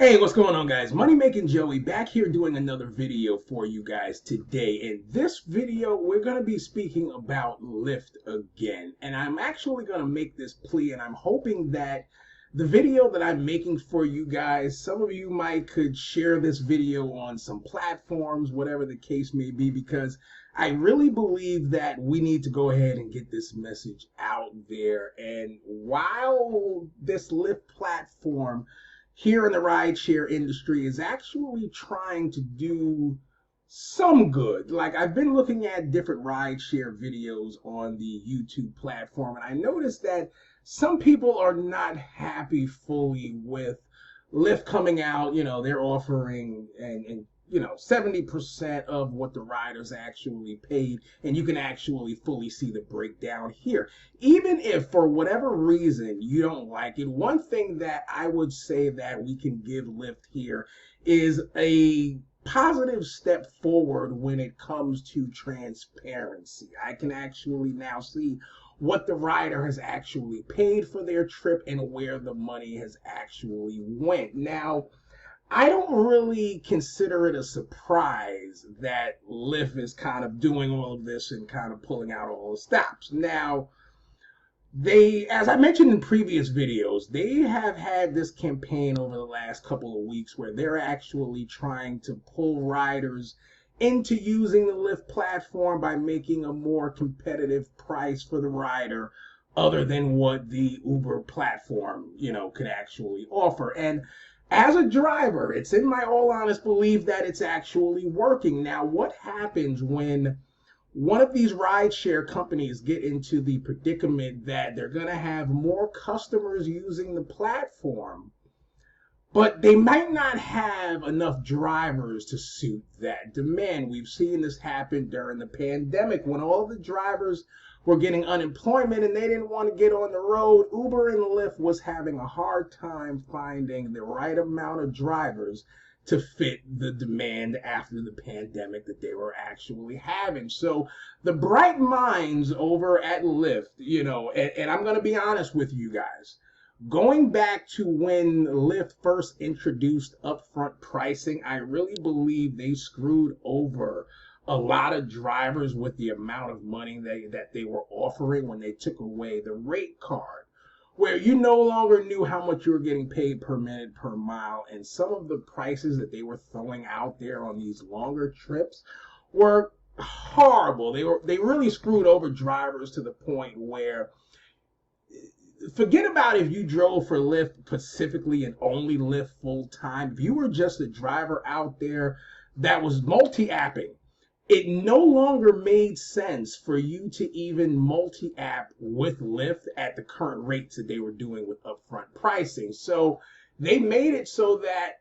Hey, what's going on, guys? Money Making Joey back here doing another video for you guys today. In this video, we're going to be speaking about Lyft again. And I'm actually going to make this plea, and I'm hoping that the video that I'm making for you guys, some of you might could share this video on some platforms, whatever the case may be, because I really believe that we need to go ahead and get this message out there. And while this Lyft platform here in the rideshare industry is actually trying to do some good. Like, I've been looking at different rideshare videos on the YouTube platform, and I noticed that some people are not happy fully with Lyft coming out. They're offering and 70% of what the riders actually paid, and you can actually fully see the breakdown here. Even if for whatever reason you don't like it, one thing that I would say that we can give Lyft here is a positive step forward when it comes to transparency. I can actually now see what the rider has actually paid for their trip and where the money has actually went. Now, I don't really consider it a surprise that Lyft is kind of doing all of this and kind of pulling out all the stops. Now, as I mentioned in previous videos, they have had this campaign over the last couple of weeks where they're actually trying to pull riders into using the Lyft platform by making a more competitive price for the rider other than what the Uber platform, could actually offer. And as a driver, it's in my all honest belief that it's actually working. Now, what happens when one of these rideshare companies get into the predicament that they're going to have more customers using the platform, but they might not have enough drivers to suit that demand? We've seen this happen during the pandemic when all the drivers were getting unemployment and they didn't want to get on the road. Uber and Lyft was having a hard time finding the right amount of drivers to fit the demand after the pandemic that they were actually having. So the bright minds over at Lyft, and I'm going to be honest with you guys, going back to when Lyft first introduced upfront pricing, I really believe they screwed over a lot of drivers with the amount of money that they were offering when they took away the rate card, where you no longer knew how much you were getting paid per minute, per mile, and some of the prices that they were throwing out there on these longer trips were horrible. They really screwed over drivers to the point where, forget about if you drove for Lyft specifically and only Lyft full time. If you were just a driver out there that was multi-apping, it no longer made sense for you to even multi-app with Lyft at the current rates that they were doing with upfront pricing. So they made it so that,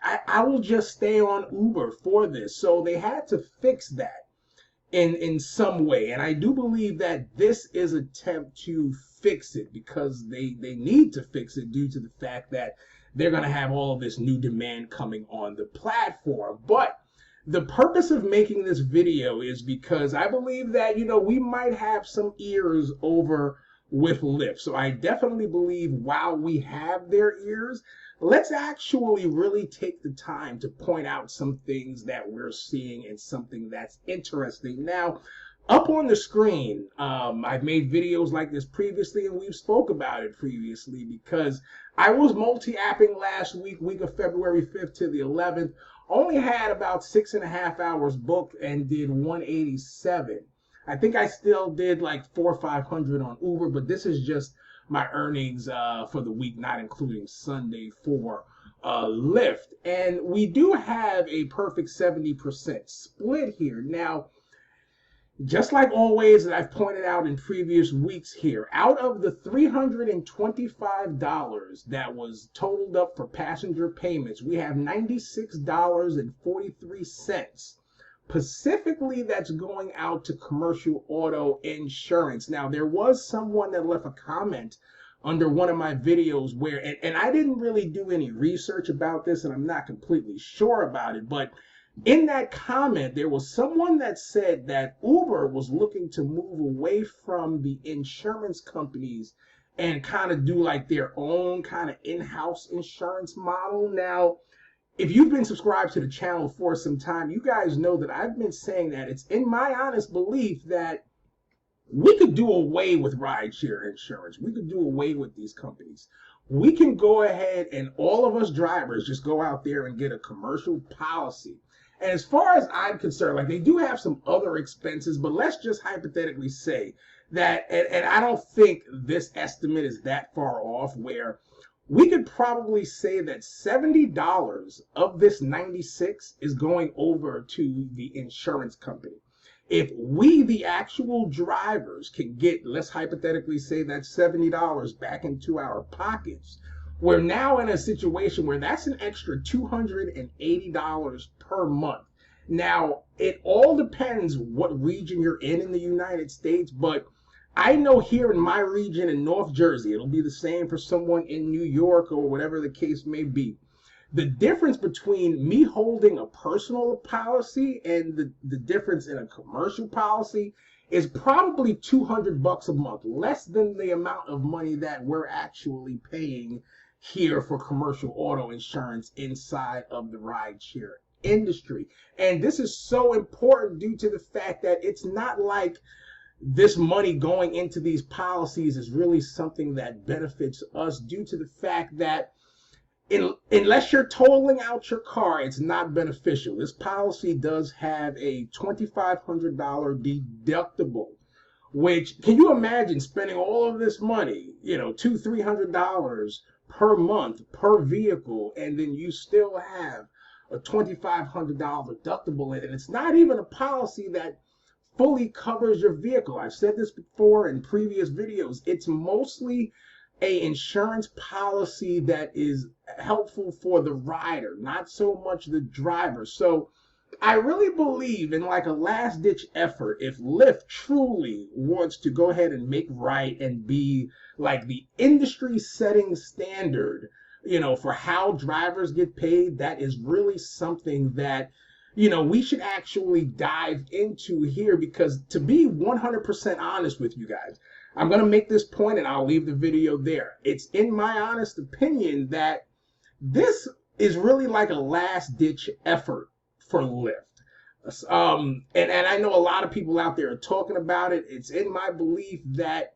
I will just stay on Uber for this. So they had to fix that in some way. And I do believe that this is an attempt to fix it, because they need to fix it due to the fact that they're going to have all of this new demand coming on the platform. But the purpose of making this video is because I believe that, we might have some ears over with Lyft. So I definitely believe while we have their ears, let's actually really take the time to point out some things that we're seeing and something that's interesting. Now, up on the screen, I've made videos like this previously, and we've spoke about it previously, because I was multi-apping last week of February 5th to the 11th. Only had about 6.5 hours booked and did 187. I think I still did like 400 or 500 on Uber, but this is just my earnings for the week, not including Sunday for Lyft. And we do have a perfect 70% split here. Now, just like always that I've pointed out in previous weeks here, out of the $325 that was totaled up for passenger payments, we have $96.43 specifically that's going out to commercial auto insurance. Now, there was someone that left a comment under one of my videos where, and I didn't really do any research about this, and I'm not completely sure about it, but in that comment, there was someone that said that Uber was looking to move away from the insurance companies and kind of do like their own kind of in-house insurance model. Now, if you've been subscribed to the channel for some time, you guys know that I've been saying that it's in my honest belief that we could do away with rideshare insurance. We could do away with these companies. We can go ahead and all of us drivers just go out there and get a commercial policy. And as far as I'm concerned, like they do have some other expenses, but let's just hypothetically say that, and I don't think this estimate is that far off, where we could probably say that $70 of this 96 is going over to the insurance company. If we, the actual drivers, can get, let's hypothetically say that $70 back into our pockets, we're now in a situation where that's an extra $280 per month. Now, it all depends what region you're in the United States, but I know here in my region in North Jersey, it'll be the same for someone in New York or whatever the case may be. The difference between me holding a personal policy and the difference in a commercial policy is probably $200 a month, less than the amount of money that we're actually paying here for commercial auto insurance inside of the rideshare industry. And this is so important due to the fact that it's not like this money going into these policies is really something that benefits us, due to the fact that unless you're totaling out your car, it's not beneficial. This policy does have a $2,500 deductible, which, can you imagine spending all of this money, $200-300 per month per vehicle, and then you still have a $2,500 deductible in it? And it's not even a policy that fully covers your vehicle. I've said this before in previous videos. It's mostly a insurance policy that is helpful for the rider, not so much the driver. So I really believe in like a last ditch effort, if Lyft truly wants to go ahead and make right and be like the industry setting standard, for how drivers get paid, that is really something that we should actually dive into here. Because to be 100% honest with you guys, I'm going to make this point and I'll leave the video there. It's in my honest opinion that this is really like a last ditch effort for Lyft. And I know a lot of people out there are talking about it. It's in my belief that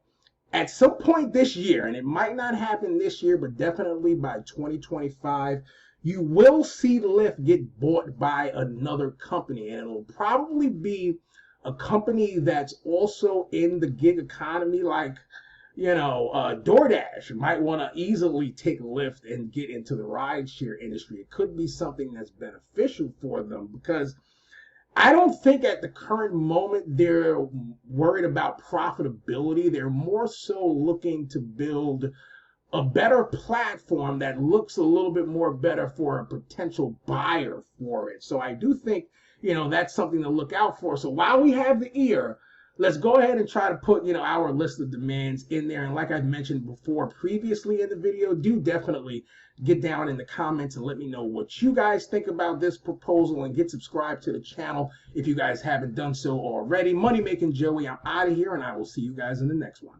at some point this year, and it might not happen this year, but definitely by 2025, you will see Lyft get bought by another company, and it'll probably be a company that's also in the gig economy, like, DoorDash might want to easily take Lyft and get into the rideshare industry. It could be something that's beneficial for them, because I don't think at the current moment they're worried about profitability. They're more so looking to build a better platform that looks a little bit more better for a potential buyer for it. So I do think, that's something to look out for. So while we have the ear, let's go ahead and try to put, our list of demands in there. And like I mentioned before previously in the video, do definitely get down in the comments and let me know what you guys think about this proposal, and get subscribed to the channel if you guys haven't done so already. Money Making Joey, I'm out of here, and I will see you guys in the next one.